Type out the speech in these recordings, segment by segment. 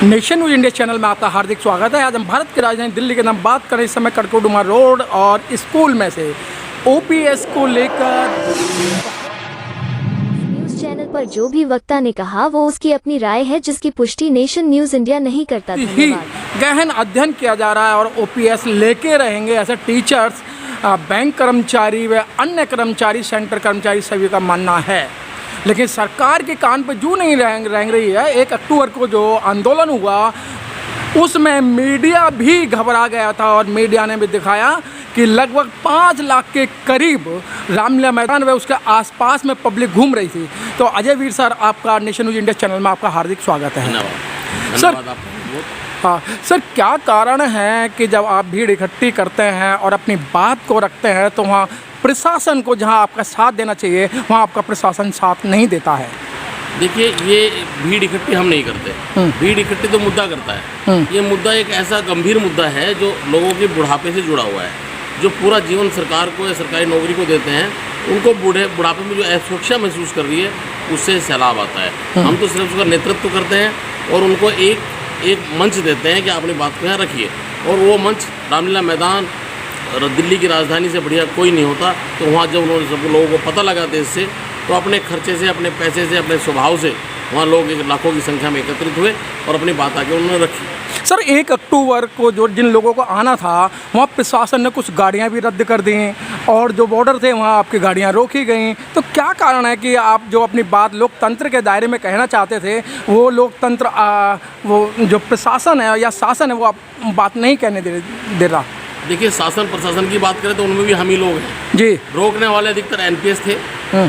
Nation news India channel में आपका हार्दिक स्वागत है। आज हम भारत की राजधानी दिल्ली के नाम बात करें। इस समय कड़कड़डुमा रोड और स्कूल में से ओपीएस को लेकर न्यूज चैनल पर जो भी वक्ता ने कहा वो उसकी अपनी राय है, जिसकी पुष्टि नेशन न्यूज इंडिया नहीं करता। ही गहन अध्ययन किया जा रहा है और ओपीएस लेके रहेंगे ऐसे टीचर्स, बैंक कर्मचारी व अन्य कर्मचारी, सेंटर कर्मचारी सभी का मानना है। लेकिन सरकार के कान पर जू नहीं रेंग रही है। 1 अक्टूबर को जो आंदोलन हुआ उसमें मीडिया भी घबरा गया था और मीडिया ने भी दिखाया कि लगभग 5 लाख के करीब रामलीला मैदान व उसके आसपास में पब्लिक घूम रही थी। तो अजय वीर सर, आपका नेशन न्यूज इंडिया चैनल में आपका हार्दिक स्वागत है। सर, हाँ सर, क्या कारण है कि जब आप भीड़ इकट्ठी करते हैं और अपनी बात को रखते हैं तो वहाँ प्रशासन को, जहाँ आपका साथ देना चाहिए, वहाँ आपका प्रशासन साथ नहीं देता है? देखिए, ये भीड़ इकट्ठी हम नहीं करते। भीड़ इकट्ठी तो मुद्दा करता है। ये मुद्दा एक ऐसा गंभीर मुद्दा है जो लोगों के बुढ़ापे से जुड़ा हुआ है। जो पूरा जीवन सरकार को या सरकारी नौकरी को देते हैं, उनको बुढ़ापे में जो असुरक्षा महसूस कर रही है उससे सैलाब आता है। हम तो सिर्फ उसका नेतृत्व करते हैं और उनको एक मंच देते हैं कि अपनी बात को यहाँ रखिए। और वो मंच रामलीला मैदान, दिल्ली की राजधानी से बढ़िया कोई नहीं होता। तो वहाँ जब उन्होंने सब लोगों को पता लगा देश से, तो अपने खर्चे से, अपने पैसे से, अपने स्वभाव से वहाँ लोग लाखों की संख्या में एकत्रित हुए और अपनी बात आके उन्होंने रखी। सर, 1 अक्टूबर को जो जिन लोगों को आना था वहाँ प्रशासन ने कुछ गाड़ियाँ भी रद्द कर दी और जो बॉर्डर थे वहाँ आपकी गाड़ियाँ रोकी गई। तो क्या कारण है कि आप जो अपनी बात लोकतंत्र के दायरे में कहना चाहते थे, वो लोकतंत्र वो जो प्रशासन है या शासन है वो आप बात नहीं कहने दे रहा? देखिए, शासन प्रशासन की बात करें तो उनमें भी हम ही लोग हैं जी। रोकने वाले अधिकतर एनपीएस थे।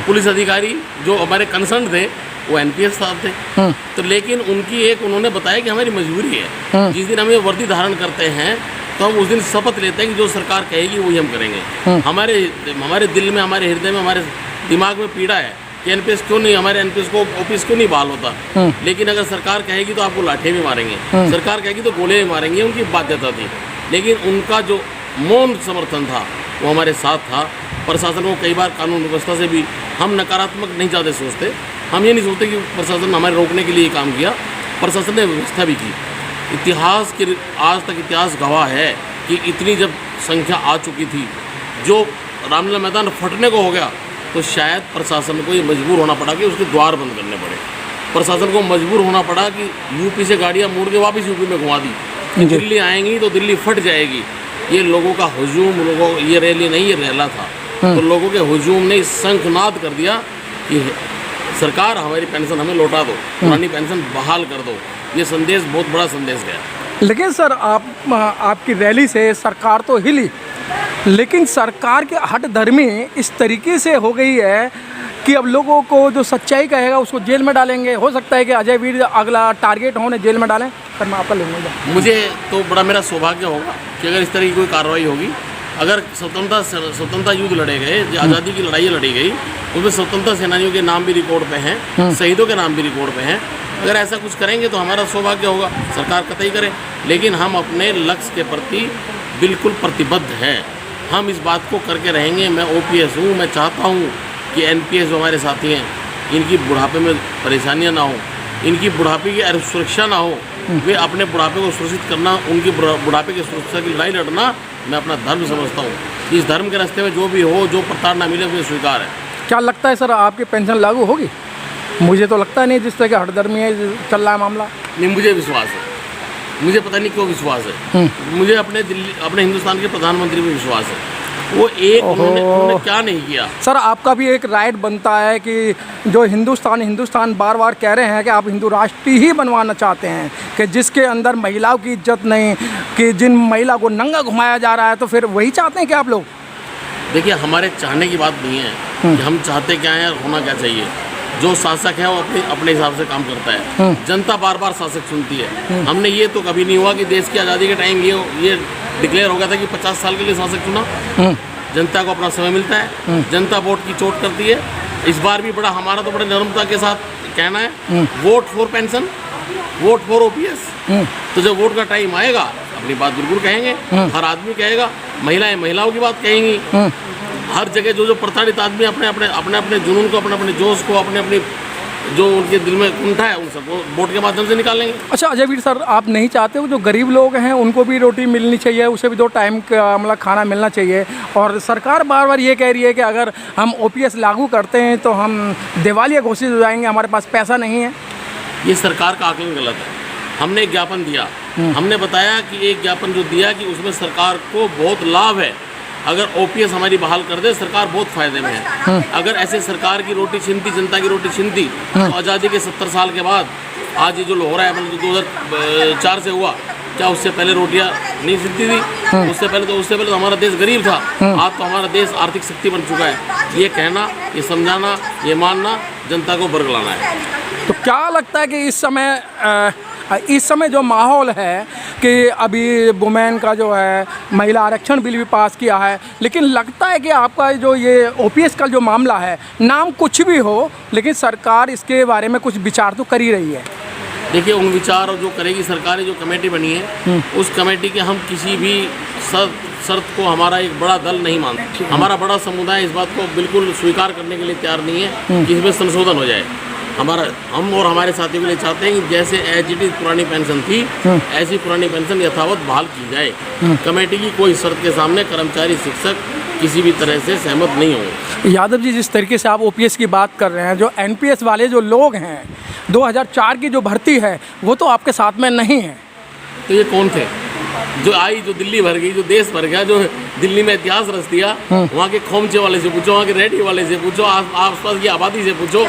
पुलिस अधिकारी जो हमारे कंसर्न थे वो एनपीएस साहब थे। तो लेकिन उन्होंने बताया कि हमारी मजबूरी है। जिस दिन हम ये वर्दी धारण करते हैं तो हम उस दिन शपथ लेते हैं कि जो सरकार कहेगी वही हम करेंगे। हमारे दिल में, हमारे हृदय में, हमारे दिमाग में पीड़ा है कि एनपीएस क्यों नहीं, हमारे एनपीएस को ऑफिस क्यों नहीं बहाल होता। लेकिन अगर सरकार कहेगी तो आपको लाठी भी मारेंगे, सरकार कहेगी तो गोले भी मारेंगे, उनकी बाध्यता थी। लेकिन उनका जो मौन समर्थन था वो हमारे साथ था। प्रशासन को कई बार कानून व्यवस्था से भी हम नकारात्मक नहीं ज़्यादा सोचते। हम ये नहीं सोचते कि प्रशासन ने हमारे रोकने के लिए काम किया। प्रशासन ने व्यवस्था भी की। आज तक इतिहास गवाह है कि इतनी जब संख्या आ चुकी थी, जो रामलीला मैदान फटने को हो गया, तो शायद प्रशासन को ये मजबूर होना पड़ा कि उसके द्वार बंद करने पड़े। प्रशासन को मजबूर होना पड़ा कि यूपी से गाड़ियाँ मोड़ के वापस यूपी में घुमा दी। दिल्ली आएंगी तो दिल्ली फट जाएगी। ये लोगों का हुजूम, ये रैली नहीं, ये रैला था। तो लोगों के हुजूम ने शंखनाद कर दिया कि सरकार हमारी पेंशन हमें लौटा दो, पुरानी पेंशन बहाल कर दो। ये संदेश, बहुत बड़ा संदेश गया। लेकिन सर, आपकी रैली से सरकार तो हिली, लेकिन सरकार के हठधर्मी इस तरीके से हो गई है कि अब लोगों को जो सच्चाई कहेगा उसको जेल में डालेंगे। हो सकता है कि अजय वीर अगला टारगेट होने जेल में डालें। सर, मैं आपका लूँगा। मुझे तो बड़ा मेरा सौभाग्य होगा कि अगर इस तरह की कोई कार्रवाई होगी। अगर स्वतंत्रता युद्ध लड़े गए, जो आज़ादी की लड़ाई लड़ी गई, उसमें स्वतंत्रता सेनानियों के नाम भी रिकॉर्ड पे हैं, शहीदों के नाम भी रिकॉर्ड पे हैं। अगर ऐसा कुछ करेंगे तो हमारा सौभाग्य होगा। सरकार कतई करे, लेकिन हम अपने लक्ष्य के प्रति बिल्कुल प्रतिबद्ध हैं। हम इस बात को करके रहेंगे। मैं ओपीएस हूँ। मैं चाहता हूँ कि एनपीएस जो हमारे साथी हैं, इनकी बुढ़ापे में परेशानियाँ ना हो, इनकी बुढ़ापे की सुरक्षा ना हो। वे अपने बुढ़ापे को सुरक्षित करना, उनकी बुढ़ापे की सुरक्षा की लड़ाई लड़ना मैं अपना धर्म समझता हूँ। इस धर्म के रास्ते में जो भी हो, जो प्रताड़ना मिले, वो स्वीकार है। क्या लगता है सर, आपकी पेंशन लागू होगी? मुझे तो लगता नहीं, जिस तरह के हठधर्मी है चल रहा है मामला। नहीं, मुझे विश्वास है। मुझे पता नहीं क्यों विश्वास है। मुझे अपने हिंदुस्तान के प्रधानमंत्री पर विश्वास है। वो उन्होंने क्या नहीं किया। सर, आपका भी एक राइट बनता है कि जो हिंदुस्तान बार बार कह रहे हैं कि आप हिंदू राष्ट्र ही बनवाना चाहते हैं, कि जिसके अंदर महिलाओं की इज्जत नहीं, कि जिन महिला को नंगा घुमाया जा रहा है, तो फिर वही चाहते हैं कि आप लोग? देखिए, हमारे चाहने की बात नहीं है कि हम चाहते क्या हैं, होना क्या चाहिए। जो शासक है वो अपने हिसाब से काम करता है। जनता बार बार शासक सुनती है। हमने ये तो कभी नहीं हुआ कि देश की आज़ादी के टाइम ये डिक्लेयर हो गया था कि 50 साल के लिए शासक चुना। जनता को अपना समय मिलता है, जनता वोट की चोट करती है। इस बार भी हमारा तो बड़े नर्मता के साथ कहना है, vote for pension, vote for OPS. तो जब वोट का टाइम आएगा अपनी बात बिल्कुल कहेंगे। हर आदमी कहेगा, महिलाएं महिलाओं की बात कहेंगी। हर जगह जो प्रताड़ित आदमी अपने जुनून को, अपने जोश को, अपनी जो उनके दिल में कुंठा है उन सबको वोट के माध्यम से निकालेंगे। अच्छा अजय वीर सर, आप नहीं चाहते हो जो गरीब लोग हैं उनको भी रोटी मिलनी चाहिए, उसे भी 2 टाइम का मतलब खाना मिलना चाहिए, और सरकार बार बार ये कह रही है कि अगर हम OPS लागू करते हैं तो हम दिवालिया घोषित हो जाएंगे, हमारे पास पैसा नहीं है। ये सरकार का आकलन गलत है। हमने एक ज्ञापन दिया, हमने बताया कि एक ज्ञापन जो दिया कि उसमें सरकार को बहुत लाभ है, अगर OPS हमारी बहाल कर दे सरकार बहुत फायदे में है। अगर ऐसे सरकार की रोटी छीनती, जनता की रोटी छीनती, तो आज़ादी के 70 साल के बाद आज ये जो हो रहा है, मतलब 2004 से हुआ, क्या उससे पहले रोटियां नहीं छीनती थी? उससे पहले तो हमारा देश गरीब था। आज तो हमारा देश आर्थिक शक्ति बन चुका है। ये कहना, ये समझाना, ये मानना जनता को बरगलाना है। तो क्या लगता है कि इस समय जो माहौल है कि अभी वुमेन का जो है महिला आरक्षण बिल भी पास किया है, लेकिन लगता है कि आपका जो ये OPS का जो मामला है, नाम कुछ भी हो लेकिन सरकार इसके बारे में कुछ विचार तो कर ही रही है। देखिए, उन विचार और जो करेगी सरकार, जो कमेटी बनी है उस कमेटी के हम किसी भी शर्त को हमारा एक बड़ा दल नहीं मानता। हमारा बड़ा समुदाय इस बात को बिल्कुल स्वीकार करने के लिए तैयार नहीं है कि इसमें संशोधन हो जाए। हम और हमारे साथियों के लिए चाहते हैं कि जैसे एज पुरानी पेंशन थी ऐसी पुरानी पेंशन यथावत बहाल की जाए। कमेटी की कोई शर्त के सामने कर्मचारी शिक्षक किसी भी तरह से सहमत नहीं होंगे। यादव जी, जिस तरीके से आप OPS की बात कर रहे हैं, जो NPS वाले जो लोग हैं 2004 की जो भर्ती है वो तो आपके साथ में नहीं है। तो ये कौन थे? जो आई, जो दिल्ली भर गई, जो देश भर गया, जो दिल्ली में इतिहास रच दिया, वहाँ के खोमचे वाले से पूछो, वहाँ के रेडी वाले से पूछो, आसपास की आबादी से पूछो,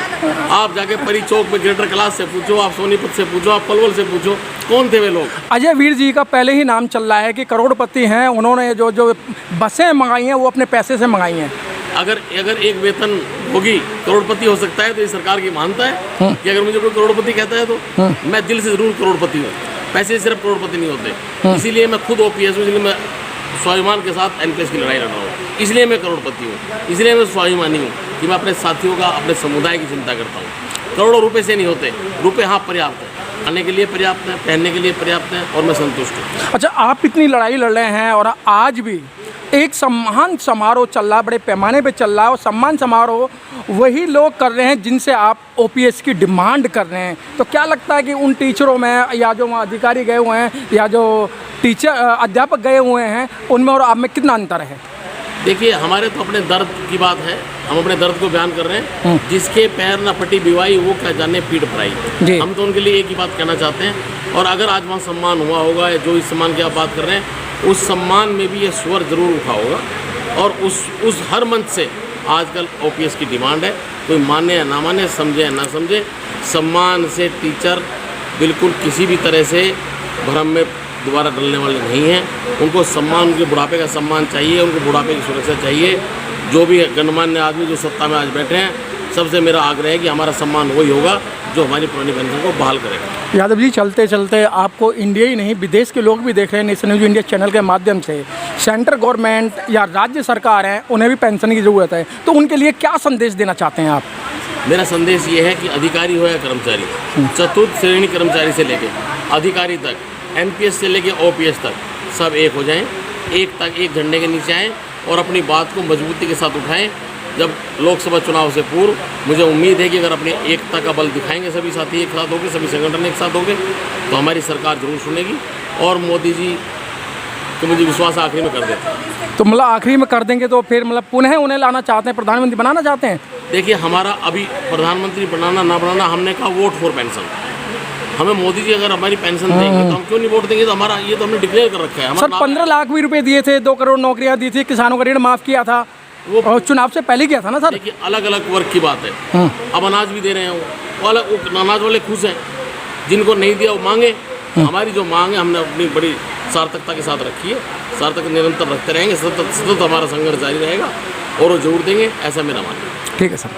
आप जाके परी चौक में ग्रेटर क्लास से पूछो, आप सोनीपत से पूछो, आप पलवल से पूछो, कौन थे वे लोग? अजय वीर जी का पहले ही नाम चल रहा है कि करोड़पति हैं, उन्होंने जो बसें मंगाई हैं वो अपने पैसे से मंगाई हैं। अगर एक वेतन होगी करोड़पति हो सकता है तो ये सरकार की मानता है कि अगर मुझे कोई करोड़पति कहता है तो मैं दिल से ज़रूर करोड़पति हूँ, पैसे सिर्फ करोड़पति नहीं होते। इसीलिए मैं खुद OPS हूँ, इसलिए मैं स्वाभिमान के साथ NPS की लड़ाई लड़ रहा हूँ, इसलिए मैं करोड़पति हूँ, इसलिए मैं स्वाभिमानी हूँ कि मैं अपने साथियों का, अपने समुदाय की चिंता करता हूँ। करोड़ों रुपये से नहीं होते, रुपये हाँ पर्याप्त है, खाने के लिए पर्याप्त है, पहनने के लिए पर्याप्त है, और मैं संतुष्ट हूँ। अच्छा, आप इतनी लड़ाई लड़ रहे हैं और आज भी एक सम्मान समारोह चल रहा है, बड़े पैमाने पे चल रहा है, और सम्मान समारोह वही लोग कर रहे हैं जिनसे आप OPS की डिमांड कर रहे हैं। तो क्या लगता है कि उन टीचरों में या जो अधिकारी गए हुए हैं या जो अध्यापक गए हुए हैं उनमें और आप में कितना अंतर है? देखिए, हमारे तो अपने दर्द की बात है, हम अपने दर्द को बयान कर रहे हैं। जिसके पैर न फटी बिवाई वो क्या जाने पीठ पराई। हम तो उनके लिए एक ही बात कहना चाहते हैं। और अगर आज वहाँ सम्मान हुआ होगा, जो इस सम्मान की आप बात कर रहे हैं, उस सम्मान में भी ये स्वर जरूर उठा होगा। और उस हर मंच से आजकल OPS की डिमांड है, कोई माने या ना माने, समझे या ना समझे, सम्मान से टीचर बिल्कुल किसी भी तरह से भ्रम में दोबारा डलने वाले नहीं हैं। उनको सम्मान, उनके बुढ़ापे का सम्मान चाहिए, उनको बुढ़ापे की सुरक्षा चाहिए। जो भी गणमान्य आदमी जो सत्ता में आज बैठे हैं, सबसे मेरा आग्रह है कि हमारा सम्मान वही होगा जो हमारी पुरानी पेंशन को बहाल करेगा। यादव जी, चलते चलते आपको इंडिया ही नहीं विदेश के लोग भी देख रहे हैं नेशन न्यूज़ इंडिया चैनल के माध्यम से। सेंट्रल गवर्नमेंट या राज्य सरकार हैं, उन्हें भी पेंशन की ज़रूरत है, तो उनके लिए क्या संदेश देना चाहते हैं आप? मेरा संदेश ये है कि अधिकारी हो या कर्मचारी, चतुर्थ श्रेणी कर्मचारी से लेके अधिकारी तक, NPS से लेके OPS तक, सब एक हो जाएं, एक झंडे के नीचे आएँ और अपनी बात को मजबूती के साथ उठाएं। जब लोकसभा चुनाव से पूर्व मुझे उम्मीद है कि अगर अपनी एकता का बल दिखाएंगे सभी साथी एक साथ होंगे, सभी संगठन एक साथ होंगे, तो हमारी सरकार जरूर सुनेगी। और मोदी जी तो मुझे विश्वास आखिरी में कर देते हैं। तो मतलब आखिरी में कर देंगे तो फिर मतलब पुनः उन्हें लाना चाहते हैं, प्रधानमंत्री बनाना चाहते हैं? देखिए, हमारा अभी प्रधानमंत्री बनाना ना बनाना, हमने कहा वोट फॉर पेंशन। हमें मोदी जी अगर हमारी पेंशन देंगे तो हम क्यों नहीं वोट देंगे? तो हमारा ये तो हमने डिक्लेयर कर रखा है। सर, 15 लाख भी रुपए दिए थे, 2 करोड़ नौकरियां दी थी, किसानों का ऋण माफ़ किया था, वो चुनाव से पहले किया था ना सर? देखिए, अलग अलग वर्ग की बात है। अब अनाज भी दे रहे हैं, वो अनाज वाले खुश हैं, जिनको नहीं दिया वो मांगे। हमारी जो मांग है हमने अपनी बड़ी सार्थकता के साथ रखी है, सार्थक निरंतर रखते रहेंगे, सतत हमारा संघर्ष जारी रहेगा और वो जरूर देंगे, ऐसा मेरा मानना है। ठीक है सर।